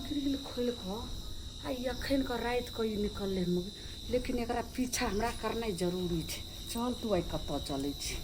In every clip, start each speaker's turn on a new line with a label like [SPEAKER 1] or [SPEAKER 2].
[SPEAKER 1] Grill खोल कर आई अखन का रात कई निकल लेकिन एकरा पीछा हमरा करना जरूरी है। चल तू आई कत चले छी।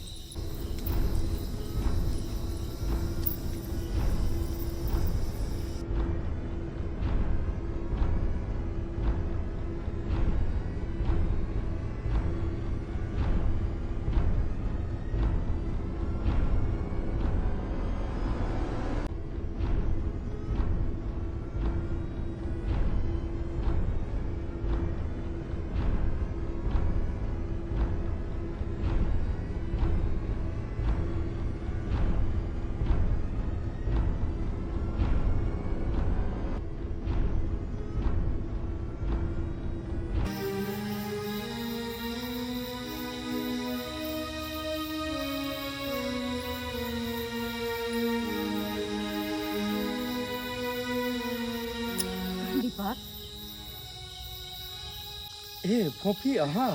[SPEAKER 2] ए फोफी अहाँ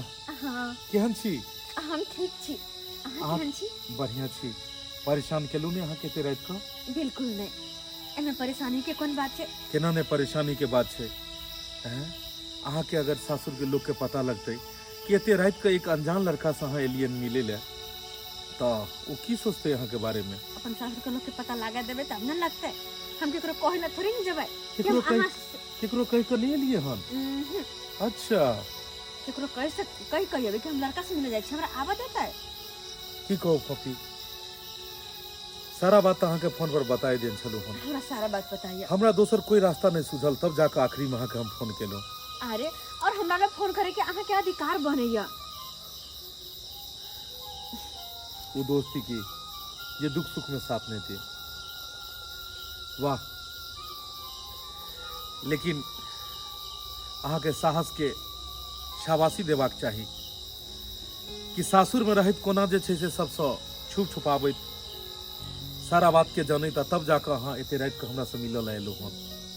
[SPEAKER 2] केहन छी?
[SPEAKER 3] हम ठीक छी। अहाँ केहन छी?
[SPEAKER 2] बढ़िया छी। परेशान केलू ने अहाँ केते रात का?
[SPEAKER 3] बिल्कुल नहीं। एमे परेशानी के कोन बात छे?
[SPEAKER 2] केना ने परेशानी के बात छे? हैं? अहाँ के अगर सासुर के लोग के पता लगते कि एते रात का एक अनजान लड़का से अहाँ एलियन मिले ले तो वो की सोचते अहाँ के बारे में?
[SPEAKER 3] अपन सासुर के लोग के पता लगा देबे तब न लगते। हम केकरो कहि न थोड़ी न जेबै।
[SPEAKER 2] केकरो कहि के नहीं लिए हम। अच्छा
[SPEAKER 3] केकरो कहि कि हम लड़का से मिले जाय छी, हमरा आवा देता है
[SPEAKER 2] की कहो फोफी? सारा बात अहाँ के फोन पर बताए देन छलू हम।
[SPEAKER 3] हमरा सारा बात बताइए।
[SPEAKER 2] हमरा दोसर कोई रास्ता नहीं सुझल तब जाके आखिरी में अहाँ के हम फोन केलो।
[SPEAKER 3] अरे और हमरा में फोन करे के अहाँ के अधिकार बनैया।
[SPEAKER 2] वो दोस्ती की ये दुख सुख में साथ में थे। वाह, लेकिन अहाँ के साहस के शाबाशी देबाक चाही कि सासुर में रहित कोना जे छे से सबसे छुप छुपाबैत सारा बात के जानैत तब जाकर अहाँ एते रात के हमरा से मिलल आएलो हन।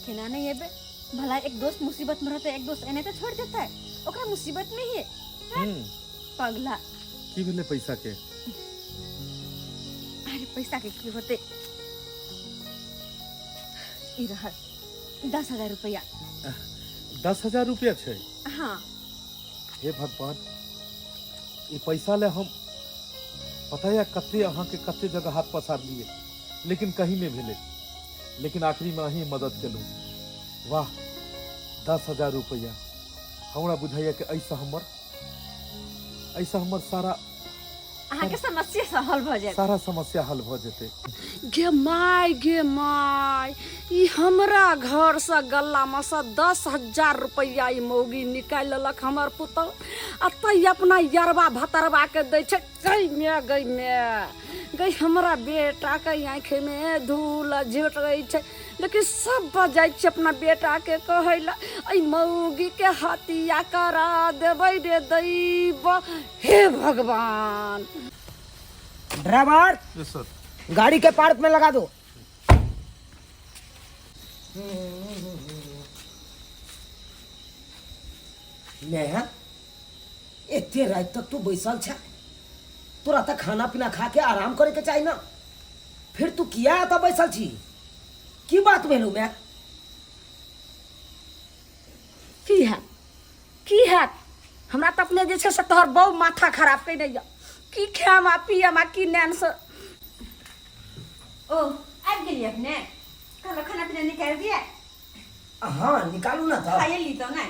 [SPEAKER 3] केना नहीं हेबे? भला एक दोस्त मुसीबत में रहते एक दोस्त एने तो छोड़ देता है। ओकरा मुसीबत में ही पगला
[SPEAKER 2] की भेले पैसा के?
[SPEAKER 3] अरे पैसा के की होते? ई रहा 10,000 रुपया।
[SPEAKER 2] 10,000 रुपया छे?
[SPEAKER 3] हाँ।
[SPEAKER 2] हे भगवान, ये पैसा ले हम पता है कते अहाँ के कते जगह हाथ पसार लिए लेकिन कहीं नहीं भेले। लेकिन आखिरी में अहीं मदद केलू। वाह, 10,000 रुपया हमरा बुझाइया कि ऐसा हमर सारा
[SPEAKER 3] अहाँ के समस्या से हल भ जाए।
[SPEAKER 2] सारा समस्या हल भ जेते।
[SPEAKER 1] गे माय ई हमरा घर से गल्ला में से 10,000 रुपया ई मौगी निकाल लेलक हमर पुतौ। अतै अपना यरबा भतरबा के दै छै। गई में हमरा बेटा के आँख में धूल झुट गई छै लेकिन सब बजाय छै अपना बेटा के कहै ला ई मौगी के हत्या करा देबै रे दैव। हे भगवान।
[SPEAKER 4] Driver
[SPEAKER 2] yes sir.
[SPEAKER 4] गाड़ी के पार्क में लगा दो। नेहा एते रात तक तू बैसल छ? तोरा तक खाना पीना खा के आराम करे के चाहिए ना। फिर तू किया आता बैसल छी? की बात भेलू मैं?
[SPEAKER 1] की है हमरा त अपने जे छै से तोहर बहु माथा खराब कइ दैया। की खामा पियामा की नैन से
[SPEAKER 3] ओ आबि गेलिए अपने? खाना पीना निकाल दिया?
[SPEAKER 4] हाँ निकालू ना तो।
[SPEAKER 3] खाइए ली तो ना।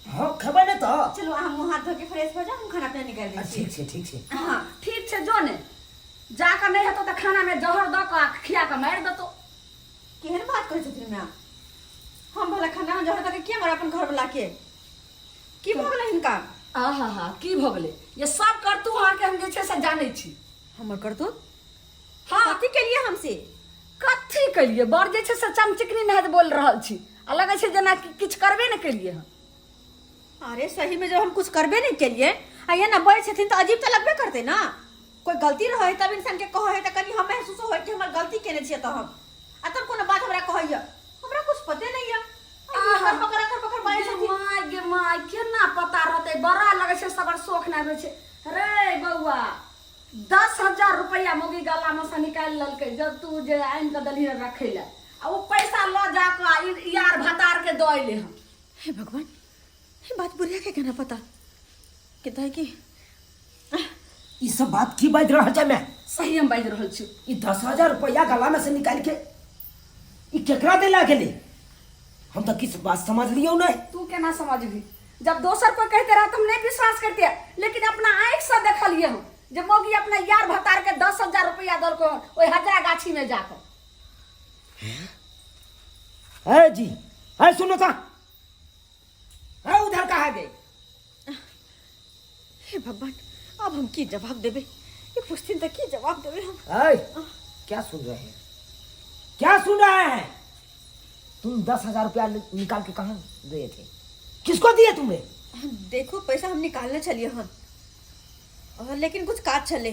[SPEAKER 4] हाँ खबर नहीं तो।
[SPEAKER 3] चलो हम मुंह हाथ धो के फ्रेश हो जाओ, हम खाना पीना निकाल देंगे।
[SPEAKER 4] ठीक है ठीक है।
[SPEAKER 1] हाँ ठीक छै जो ने जाकर नहीं हेतो तो खाना में जहर द के खिया के मार देतो।
[SPEAKER 3] केहन बात करे छथिन ना? हम भला खाना में जहर द के के मार अपन घर वाला के? की भ गेलै हिनका?
[SPEAKER 1] आहा की भ गेलै? ये सब कर तू अहाँ के हम जे छै से जानै छी।
[SPEAKER 3] हमर करतूत?
[SPEAKER 1] हाँ
[SPEAKER 3] कथी केलिए हमसे?
[SPEAKER 1] कथी कलिए? बड़ जे छै से चमचिकनी नहीं बोल रहल छी। अलग छै जना किछ करबे न केलिए हम।
[SPEAKER 3] अरे सही में जब हम कुछ करबे नहीं केलिए आ ये ना बड़े छथिन तो अजीब तो लगबे करते ना। कोई गलती रहे तब इंसान के कहे त कनी हम महसूस होय कि हमर गलती केने छिए त हम आ तब कोनो बात हमरा कहैया हमरा कुछ पते नहीं है। कर पकड़ बड़े छथिन।
[SPEAKER 1] गे माय केना पता रहते? बड़ा लगे छै सबर शौक ना होय छै। रे बउआ 10,000 रुपया मोगी गला में से निकाल ललके जब तू जे आइन के दली रखे ले आ वो पैसा लो जाकर यार भतार के दौले हम।
[SPEAKER 3] हे भगवान, ये बात बुढ़िया के कहना पता कितना है कि
[SPEAKER 4] ई सब बात की बाज रहा है मैं?
[SPEAKER 1] सही हम बाज रहल छी।
[SPEAKER 4] ई 10,000 रुपया गला में से निकाल के ई केकरा देला गेले? हम तो किस बात समझ लियो नहीं।
[SPEAKER 1] तू केना समझबी? जब दोसर को कहते रहा तुम नहीं विश्वास करते, लेकिन अपना आँख से देखलिए हम जब मोगी अपना यार भतार के 10,000 रुपया दल को ओई हजरा गाछी में जाकर।
[SPEAKER 4] है जी, है सुनो था, है उधर कहा गए?
[SPEAKER 3] हे भगवान, अब हम की जवाब देबे? ये पूछती तो की जवाब देबे हम?
[SPEAKER 4] है क्या सुन रहे हैं? क्या सुन रहे हैं? तुम 10,000 रुपया निकाल के कहाँ दिए थे? किसको दिए तुमने?
[SPEAKER 3] देखो पैसा हम निकालने चलिए हम, और लेकिन कुछ काज चले।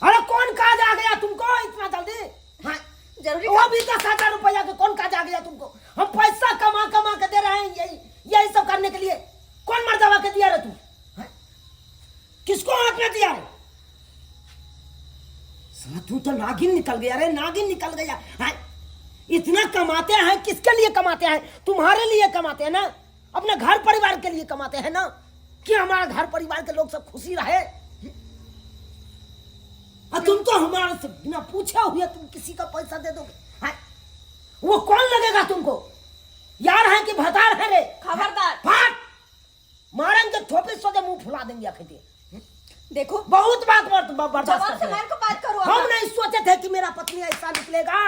[SPEAKER 4] अरे कौन काज आ गया तुमको इतना जल्दी? हाँ?
[SPEAKER 3] जरूरी
[SPEAKER 4] वो भी 10,000 रुपया के कौन काज आ गया तुमको? हम पैसा कमा कमा के दे रहे हैं यही सब करने के लिए। कौन मर्दवा के दिया रे तू? हाँ? किसको हाथ में दिया रे? साला तू तो नागिन निकल गया रे, नागिन निकल गया। हाँ? इतना कमाते हैं किसके लिए कमाते हैं? तुम्हारे लिए कमाते हैं ना, अपने घर परिवार के लिए कमाते हैं ना, कि हमारा घर परिवार के लोग सब खुशी रहे। और तुम तो हमारे से बिना पूछे हुए तुम किसी का पैसा दे दोगे। हाँ? वो कौन लगेगा तुमको? यार है कि भतार है रे?
[SPEAKER 3] खबरदार।
[SPEAKER 4] फाट मारेंगे, थोपे सोते मुंह फुला देंगे आखिर।
[SPEAKER 3] देखो
[SPEAKER 4] बहुत बात बर्दाश्त
[SPEAKER 3] जवाब
[SPEAKER 4] करते
[SPEAKER 3] से
[SPEAKER 4] हैं।
[SPEAKER 3] मार को बात करो।
[SPEAKER 4] हम नहीं सोचे थे कि मेरा पत्नी ऐसा निकलेगा।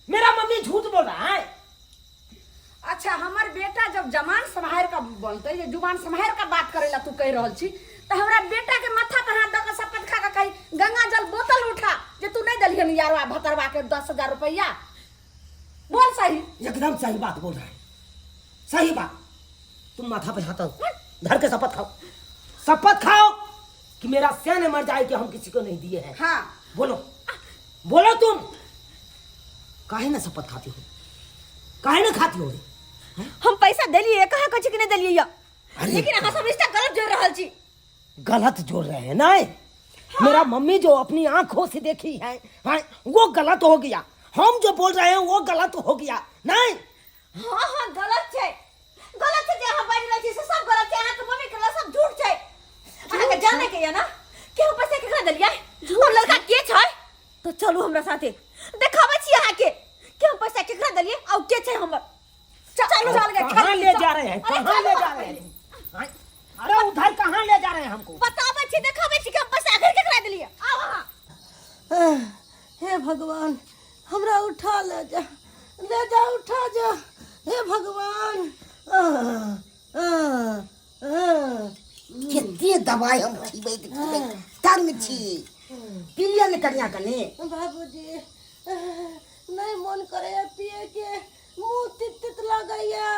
[SPEAKER 4] मेरा मम्मी झूठ बोल रहा है।
[SPEAKER 1] अच्छा हमार बेटा जब जमान समाहर का बोलते ये जुबान समाहर का बात करेला तू कह रहल छी, तो हमरा बेटा के माथा पर हाथ दे के शपथ खा के कही गंगा जल बोतल उठा जे तू नहीं दलियन यारवा भतरवा के 10,000 रुपया। बोल सही।
[SPEAKER 4] एकदम सही बात बोल रहा है, सही बात। तुम माथा पे हाथ धर के शपथ खाओ, शपथ खाओ कि मेरा सैन मर जाए कि हम किसी को नहीं दिए हैं।
[SPEAKER 1] हाँ
[SPEAKER 4] बोलो बोलो, तुम काहे ना शपथ खाती हो? काहे ना खाती हो?
[SPEAKER 3] हम पैसा दिलिए कहा कछ कि नहीं दिलिए,
[SPEAKER 4] अरे
[SPEAKER 3] लेकिन अहाँ सब रिश्ता गलत जोड़ रहल छी।
[SPEAKER 4] गलत जोड़ रहे हैं ना। मेरा मम्मी जो अपनी आंखों से देखी है, हाँ, वो गलत हो गया। हम जो बोल रहे हैं वो गलत हो गया नहीं।
[SPEAKER 3] हाँ हाँ गलत है, गलत है। जहाँ बाज रही से सब गलत है। अहाँ के मम्मी के सब झूठ है। अहाँ के जाने के या ना कि हम पैसा केकरा दिलिए? और लड़का के छै तो चलू हमरा साथे देखाबै छी अहाँ के कि हम पैसा केकरा दिलिए और के छै हमर। चलो चल गए।
[SPEAKER 4] कहाँ ले जा रहे हैं? कहाँ ले जा रहे हैं? हाँ? अरे उधर कहाँ ले जा रहे हैं हमको?
[SPEAKER 3] बताबै छी, देखाबै छी कि हम पैसा आखिर केकरा दिलिए। आओ वहां।
[SPEAKER 5] हे भगवान, हमरा उठा ले जा, उठा जा। हे भगवान,
[SPEAKER 4] कितनी दवाई हम खिबै तंग छी। पिलिया ने करिया कने
[SPEAKER 5] बाबूजी नहीं मन करे पिए के, मुंह तित तित लगैया।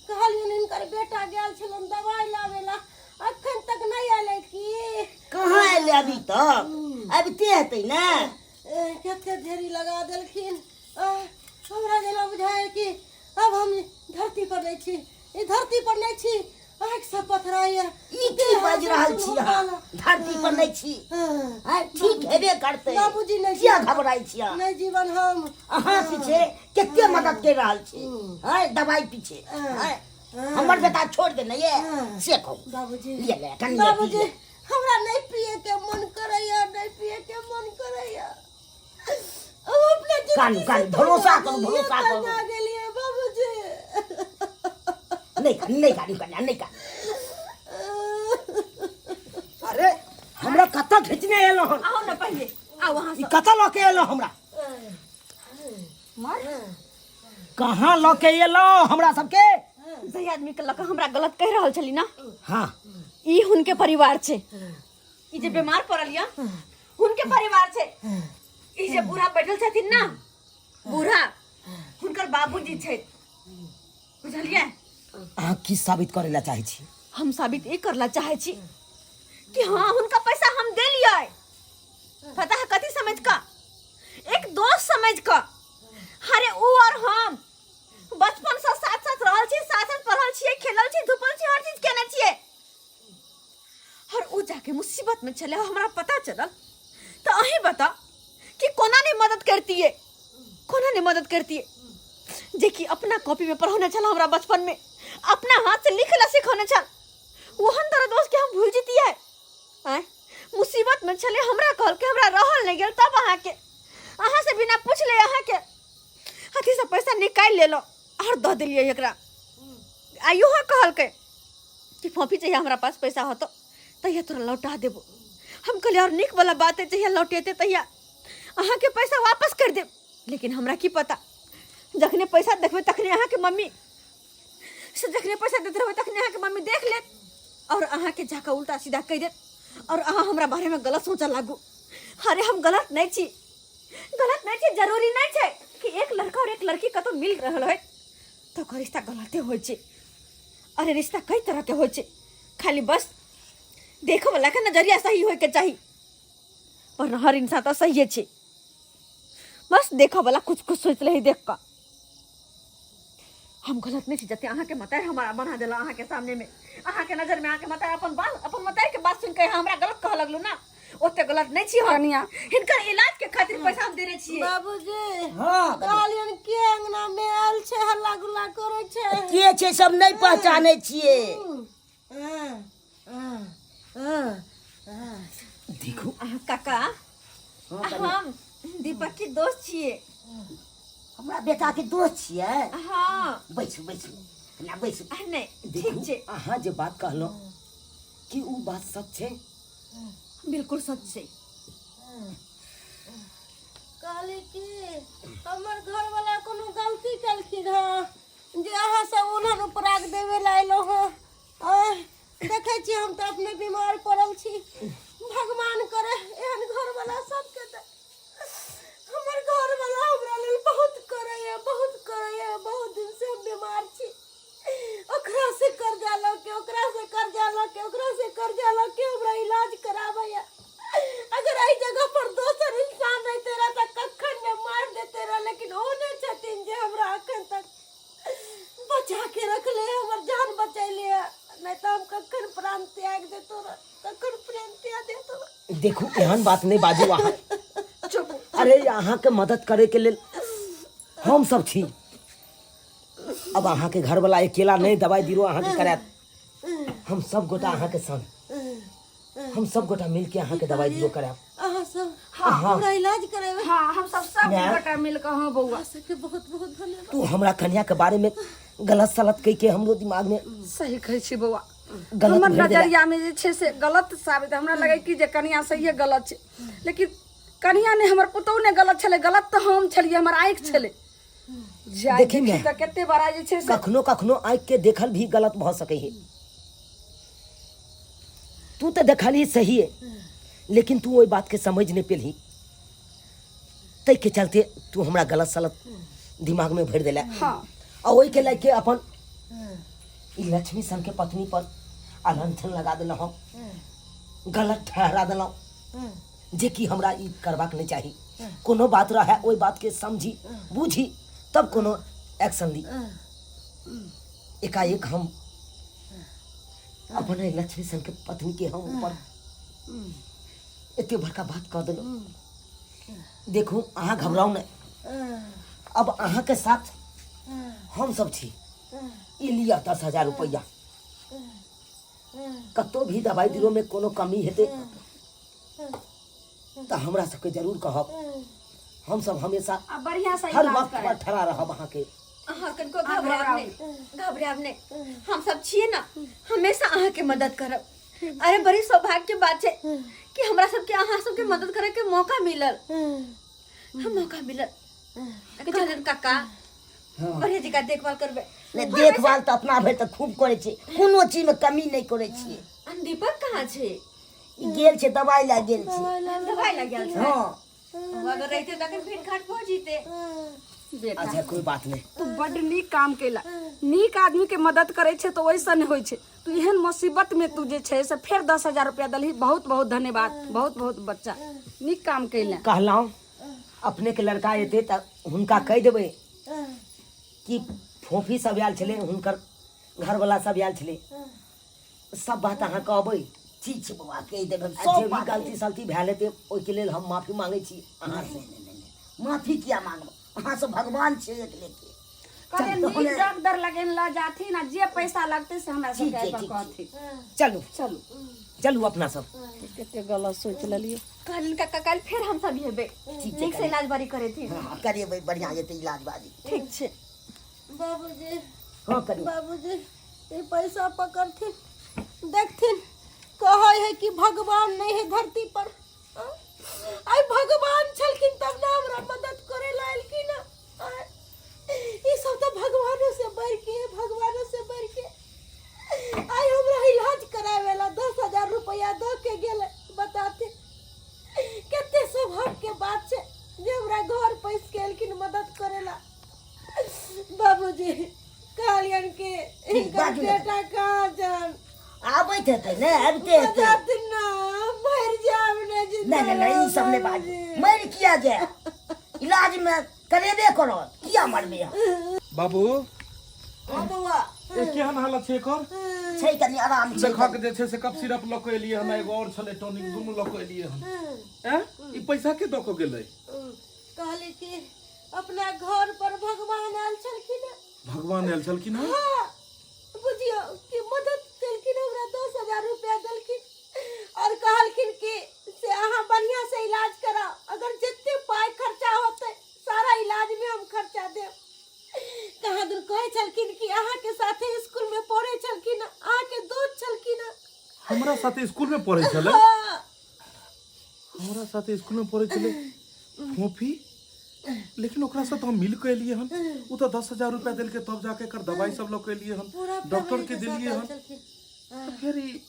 [SPEAKER 5] कहलियन इनकर बेटा गेल छलन दवाई लावेला, अखन तक नहीं आले की।
[SPEAKER 4] कहाँ आले अभी तक? अभी ते हेतै ना।
[SPEAKER 5] केते देरी लगा देलखिन। हमरा जेना बुझाय कि अब हम धरती पर नहीं छी, ई धरती पर नहीं छी। आँख से पथराइया।
[SPEAKER 4] ई की बाज रहल छी अहाँ? धरती पर नहीं छी। हां ठीक हेबे करतै।
[SPEAKER 5] बाबूजी नहीं
[SPEAKER 4] किया घबराई छी?
[SPEAKER 5] नहीं जीवन हम
[SPEAKER 4] अहाँ पीछे केते मदद कर रहल छी। हां दवाई पीछे। हां हमर बेटा छोड़ दे नहीं ये से कहू।
[SPEAKER 5] बाबूजी
[SPEAKER 4] ले ले कन
[SPEAKER 5] बाबूजी हमरा नहीं पिए के मन करैया, नहीं पिए के मन करैया। अब अपना जिंदगी
[SPEAKER 4] कान भरोसा करो, भरोसा करो।
[SPEAKER 5] आ गेलिए बाबूजी।
[SPEAKER 4] नहीं गाड़ी करना नहीं का। अरे हमरा कत्ता खींचने एलो हन?
[SPEAKER 3] आओ ना पहले, आओ वहां
[SPEAKER 4] ई
[SPEAKER 3] से।
[SPEAKER 4] कत्ता लके एलो हमरा?
[SPEAKER 3] मार
[SPEAKER 4] कहाँ लके एलो हमरा सबके?
[SPEAKER 3] सही आदमी के लका हमरा गलत कह रहल छली ना।
[SPEAKER 4] हाँ
[SPEAKER 3] ई हुनके परिवार छे। ई जे बीमार पड़ल या हुनके परिवार छे। ई जे बूढ़ा बैठल छथिन ना, बूढ़ा हुनकर बाबूजी छे। बुझलिए?
[SPEAKER 4] अहाँ की साबित करे ला चाहे छी?
[SPEAKER 3] हम साबित ये करला चाहे छी कि हाँ उनका पैसा हम दे लिया है। पता है कथी समझ का? एक दोस्त समझ का। अरे ऊ और हम बचपन से साथ साथ रहल छी, साथ साथ पढ़ल छी, खेलल छी, धुपल छी, हर चीज केने छिए। और ऊ जाके मुसीबत में चले हमरा पता चलल तो अही बता कि कोना नहीं मदद करती है। कोना ने मदद करती है जे कि अपना कॉपी में पढ़ाने चला हमरा बचपन में अपना हाथ से लिखला सिखाने चल वहन तरह दोस्त के हम भूल जीती है आय मुसीबत में चले हमरा कहल के हमरा रहल नहीं गेल तब अहाँ से बिना पूछले अहाँ के हाथी से पैसा निकाल ले लो और दे दिलिए एकरा आइयो कहल के कि फोफी चाहिए हमरा पास पैसा हो तो तहिया तोरा लौटा देबो हम कहले और निक वाला बात है चाहिए लौटेते तहिया अहाँ के पैसा वापस कर देब लेकिन हमरा की पता जखने पैसा देखबे तखने अहाँ के मम्मी से जखने पैसा देते रहबे तखने अहाँ के मम्मी देख ले और अहाँ के जाकर उल्टा सीधा कह दे और अहाँ हमरा बारे में गलत सोचा लागू अरे हम गलत नहीं छी जरूरी नहीं छै कि एक लड़का और एक लड़की कतो मिल रहल है तो ओकर रिश्ता गलते होइ छै अरे रिश्ता कई तरह के होइ छै खाली बस देखो वाला के नजरिया सही होय के चाहिए पर हर इंसान तो सही छै बस देखो वाला कुछ कुछ सोच ले देख का हम गलत नहीं छी जते अहाँ के मतार हमारा बना देला अहाँ के सामने में अहाँ के नजर में अहाँ के मतार अपन मतार के बात सुन के हमरा गलत कह लगलू ना ओते गलत नहीं छी
[SPEAKER 1] कनिया
[SPEAKER 3] हिनकर इलाज के खातिर पैसा हम देने छी
[SPEAKER 5] बाबूजी
[SPEAKER 4] हाँ
[SPEAKER 5] कालियन के अंगना में आयल छै हल्ला गुल्ला करे छै
[SPEAKER 4] के छै सब नहीं पहचाने छिए देखो
[SPEAKER 3] काका हम दीपक की दोस्त छिए
[SPEAKER 4] हमरा बेटा के दोस्त छिए
[SPEAKER 3] हाँ
[SPEAKER 4] बैसू ना बैसू
[SPEAKER 3] नहीं
[SPEAKER 4] देखू
[SPEAKER 3] ठीक छै
[SPEAKER 4] अहाँ जे बात कहलो कि उ बात सच छै
[SPEAKER 3] बिल्कुल सच छै
[SPEAKER 5] कहली कि हमर घर वाला कोनो गलती केलखिन हँ जे अहाँ सब उन्हन उपराग देवे ला एलो हँ देखे छी हम तो अपने बीमार पड़ल छी भगवान करे एहन घर वाला सबके दे हमर घर वाला हमरा लेल बहुत करैया बहुत दिन से हम बीमार छी ओकरा से कर्जा लो के हमरा इलाज कराबैया अगर आई जगह पर दोसर इंसान रहते रहा तो कखन ने मार देते रहा लेकिन ओ ने छथिन जे हमरा अखन तक बचा के रखले हमर जान बचैले नहीं तो हम कखन प्राण त्याग देतो रहा कखन प्रेम त्याग देतो रहा
[SPEAKER 4] देखू एहन बात नहीं बाजू अहाँ अरे अहाँ के मदद करे के लेल हम सब छी अब अहाँ के घर वाला अकेला नहीं दवाई दिरो अहाँ के करात हम सब गोटा अहाँ के संग हम सब गोटा मिल के अहाँ के दवाई दिरो कराब
[SPEAKER 5] अहाँ सब हमरा इलाज करावे
[SPEAKER 1] हाँ हम सब बेटा मिल के हाँ बउआ
[SPEAKER 5] सबके बहुत बहुत धन्यवाद
[SPEAKER 4] तू हमरा कन्या के बारे में गलत सलत कह के हमरो दिमाग में
[SPEAKER 1] सही कहै छी बउआ
[SPEAKER 4] गलत
[SPEAKER 1] हमर
[SPEAKER 4] भरि देला।
[SPEAKER 1] नजरिया में जे छै से गलत साबित हमरा लगे कि जे कनिया सही गलत छै लेकिन कनिया ने हमर पुतौ ने गलत छले गलत तो हम छलिए हमर आँख छले
[SPEAKER 4] देखी ने
[SPEAKER 1] त कते बड़ा जे छै से
[SPEAKER 4] कखनो आँख के देखल भी गलत भ सकै है तू तो देखली सही है लेकिन तू वही बात के समझ नहीं पेलही तै के चलते तू हमरा गलत सलत दिमाग में भर देला
[SPEAKER 1] हाँ
[SPEAKER 4] और वही के लेके अपन ई लक्ष्मी सन के पत्नी पर अनंथन लगा देना हो गलत ठहरा देना जे कि हमरा ई करबाक नहीं चाहिए कोनो बात रहे ओई बात के समझी बूझी तब कोनो एक्शन ली एकाएक हम अपन लक्ष्मी सन के पत्नी के हम ऊपर एते बड़का बात कह देलो देखू अहाँ घबराओ नहीं अब अहाँ के साथ हम सब छी ई लिया 10,000 रुपया कतो भी दवाई दिलो में कोनो कमी हेते तो हमरा सबके जरूर कहब हम सब हमेशा
[SPEAKER 1] अब बढ़िया से
[SPEAKER 4] हर
[SPEAKER 1] इलाज
[SPEAKER 4] वक्त
[SPEAKER 1] करे
[SPEAKER 4] पर ठड़ा रहब अहाँ के
[SPEAKER 3] अहाँ कनको घबराब नहीं हम सब छिए ना हमेशा अहाँ के मदद करब अरे बड़ी सौभाग्य के बात है कि हमरा सबके अहाँ सबके मदद करे के मौका मिलल कहलन काका बढ़िया जी का देखभाल करबे
[SPEAKER 4] नहीं देखभाल तो अपना भर तक खूब करे छी कोनो चीज में कमी नहीं करे छी
[SPEAKER 3] दीपक कहाँ छे
[SPEAKER 4] गेल छे दवाई ला गेल छी
[SPEAKER 3] दवाई लग गेल छै
[SPEAKER 4] हां
[SPEAKER 3] अगर रहते तखन फिर घाट पहुंच जीते
[SPEAKER 1] बेटा
[SPEAKER 4] अच्छा कोई बात नहीं
[SPEAKER 1] तू बड नीक काम केला नीक आदमी के मदद करे छे तो वैसन होय छे तू एहन मुसीबत में तू जे छे से फिर 10,000 रुपया दलही बहुत बहुत धन्यवाद बहुत बहुत बच्चा नीक काम केला
[SPEAKER 4] कहलाऊं अपने के लड़का एते त हुनका कह देबे कि फोफी सब आयल छले हुनकर घर वाला सब आयल छले सब बात अहाँ कहबै ठीक छै बउआ कह देबे सब भी गलती सलती भेल हेते ओइ के लेल हम माफी मांगे छी अहाँ से माफी किया मांगब अहाँ से भगवान छे एक लेके
[SPEAKER 1] करे
[SPEAKER 4] चल, तो
[SPEAKER 1] नीक
[SPEAKER 4] हमें-
[SPEAKER 1] डॉक्टर लगे ला जाती ना जे पैसा लगते से हमरा
[SPEAKER 4] ठीक
[SPEAKER 1] सब
[SPEAKER 4] है,
[SPEAKER 1] के
[SPEAKER 4] ठीक
[SPEAKER 1] कहती
[SPEAKER 4] चलू
[SPEAKER 1] चलू
[SPEAKER 4] चलू अपना सब
[SPEAKER 1] केते गलत सोच लेलिए
[SPEAKER 3] कल का कल फिर हम सब हेबे
[SPEAKER 4] ठीक है,
[SPEAKER 3] नीक से इलाज बारी करे थी
[SPEAKER 4] हाँ करिए भाई बढ़िया ये इलाज बाजी
[SPEAKER 3] ठीक छे
[SPEAKER 5] बाबूजी
[SPEAKER 4] हाँ करिए
[SPEAKER 5] बाबूजी ये पैसा पकड़थिन देखथिन कहे है कि भगवान नहीं है धरती पर हाँ? आई भगवान छलखिन तब ना हमरा मदद करे लायलखिन ना ई सब तो भगवानों से बढ़ के है, भगवानों से बढ़ के आई हमरा इलाज करावेला 10,000 रुपया दो के गेले बताते केते सौभाग्य के बात छे जे हमरा घर पैस के एलखिन मदद करेला बाबूजी कालियन के इनका
[SPEAKER 4] बाजू ना।
[SPEAKER 5] बेटा कहाँ जान
[SPEAKER 4] आबै थे ने आबते थे
[SPEAKER 5] मदद ना मर जाब ने जिंदा
[SPEAKER 4] नहीं नहीं नहीं ई सब ने बात मर किया जाए इलाज में करेबे करो किया मरबे
[SPEAKER 2] बाबू
[SPEAKER 4] हां बउआ
[SPEAKER 2] ए केहन हालत छै एकर
[SPEAKER 4] छै कनी आराम छै
[SPEAKER 2] देखा के जे छै से कफ सिरप लऽ के एलियै हम एगो और छलै टॉनिक दुनू लऽ के एलियै हम ई पैसा के दऽ के गेलै
[SPEAKER 5] कहले कि अपना घर पर भगवान आयल छलखिन
[SPEAKER 2] भगवान आयल छलखिन हँ
[SPEAKER 5] हाँ बुझियो कि मदद केलखिन हमरा 10,000 रुपया देलखिन और कहलखिन कि से अहाँ बढ़िया से इलाज कराओ अगर जितने पाई खर्चा होते सारा इलाज में हम खर्चा देब कहाँ दूर कहे छलखिन कि अहाँ के साथे स्कूल में पढ़े छलखिन अहाँ के दोस्त छलखिन
[SPEAKER 2] हमरा साथे स्कूल में पढ़ै छलै
[SPEAKER 5] हाँ,
[SPEAKER 2] हमरा साथे स्कूल में पढ़ै छलै फोफी लेकिन ओकरा से तो हम मिल के एलियै हन उ तो 10,000 रुपया देलकै तब जाके एकर दवाई सब लऽ के एलियै
[SPEAKER 5] पूरा
[SPEAKER 2] हन डॉक्टर
[SPEAKER 5] family
[SPEAKER 2] के
[SPEAKER 5] साथ
[SPEAKER 2] देलियै
[SPEAKER 5] आयल
[SPEAKER 2] हन
[SPEAKER 5] छलखिन।
[SPEAKER 2] तो फिर ई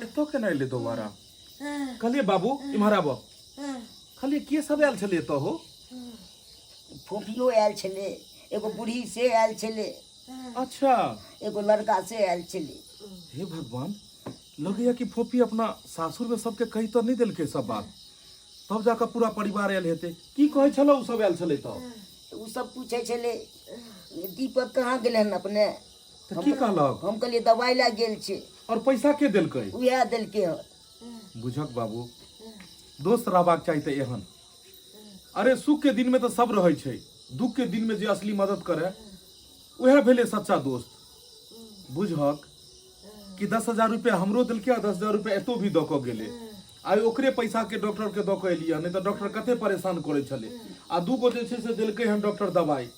[SPEAKER 2] एतो केना एलै दोबारा
[SPEAKER 5] हाँ,
[SPEAKER 2] कहलिए बाबू इम्हर आबो
[SPEAKER 5] हाँ,
[SPEAKER 2] कहलिए के सब आयल छलै एतो हो
[SPEAKER 4] फोफियो आयल छले एगो बूढ़ी से आयल छले
[SPEAKER 2] अच्छा
[SPEAKER 4] एगो लड़का से आयल छले
[SPEAKER 2] हे भगवान लगैया कि फोफी अपना सासुर में सबके कही तो नहीं देलकै सब बात तब जाकर पूरा परिवार आयल हेतै की कहै छलो उ सब आयल छलै तो
[SPEAKER 4] उ सब पूछे छले दीपक कहाँ गेले हन अपने
[SPEAKER 2] तो की कहलक
[SPEAKER 4] हम कहलिए दवाई ला गेल छे
[SPEAKER 2] और पैसा के देलकै
[SPEAKER 4] उहे देलके हन
[SPEAKER 2] बुझक बाबू दोस्त रहबाक चाही तऽ एहन अरे सुख के दिन में तो सब रहै छै दुख के दिन में जे असली मदद करे उहे भेलै सच्चा दोस्त बुझक कि 10,000 रुपया हमरो देलकै आ 10,000 रुपया एतो भी दऽ कऽ गेलै आई ओकरे पैसा के डॉक्टर के दऽ कऽ एलियै नहि तऽ डॉक्टर कते परेशान करै छलै आ दूगो जे छै से देलकै हन डॉक्टर दवाई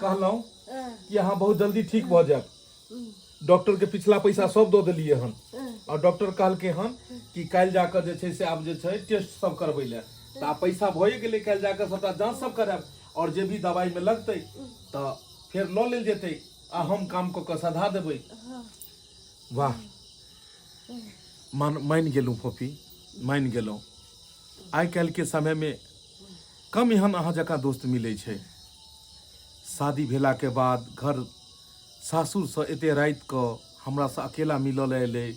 [SPEAKER 2] कहलहुँ कि अहाँ बहुत जल्दी ठीक भऽ जायब डॉक्टर के पिछला पैसा सब दऽ देलियै हन और डॉक्टर कहलकै हन कि काल्हि जाकऽ जे छै से आब जे छै टेस्ट सब करबै लए तऽ आब पैसा भए गेलै काल्हि जाकऽ सबटा जाँच सब करायब और जे भी दवाई में लगतै तऽ फेर लऽ लेल जेतै आ हम काम कऽ कऽ सधा देबै वाह मानि गेलहुँ फोफी मानि गेलहुँ आइ काल्हिके समयमे कम एहन अहाँ जकाँ दोस्त मिलै छै शादी भेलाके बाद घर सासुरसँ एते राति कऽ हमरासँ अकेला मिलल अयलै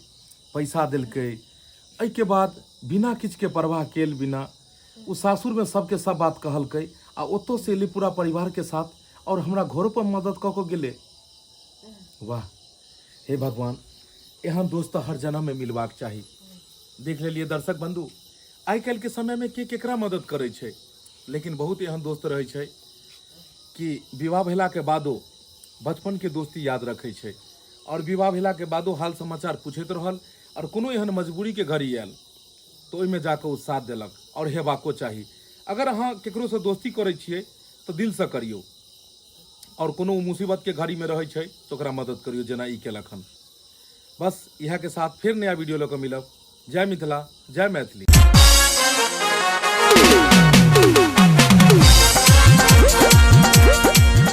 [SPEAKER 2] पैसा देलकै एहिके बाद बिना किछुके परवाह केल बिना ओ सासुरमे सबके सब बात कहलकै आ ओतौ से एलै पूरा परिवारके साथ और हमरा घरो पर मदद कऽ कऽ गेलै वाह हे भगवान एहन दोस्त हर जन्म में मिलबाक चाही देख लेलिए दर्शक बंधु आइ काल्हिके समयमे के केकरा मदद करै छै लेकिन बहुत एहन दोस्त रहै छै कि विवाह भेलाके बादो बचपनके दोस्ती याद रखै छै और विवाह भेलाके बादो हाल समाचार पूछैत रहल और कोनो एहन मजबूरीके घड़ी आयल तऽ ओहिमे जाकऽ ओ साथ देलक और हेबाको चाही अगर अहाँ केकरोसँ दोस्ती करै छियै तऽ दिलसँ करियौ और कोनो मुसीबतके घड़ीमे रहै छै तऽ ओकरा मदद करियौ जेना ई केलक हन बस इएह के साथ फिर नया वीडियो लऽ कऽ मिलब जय मिथिला जय मैथिली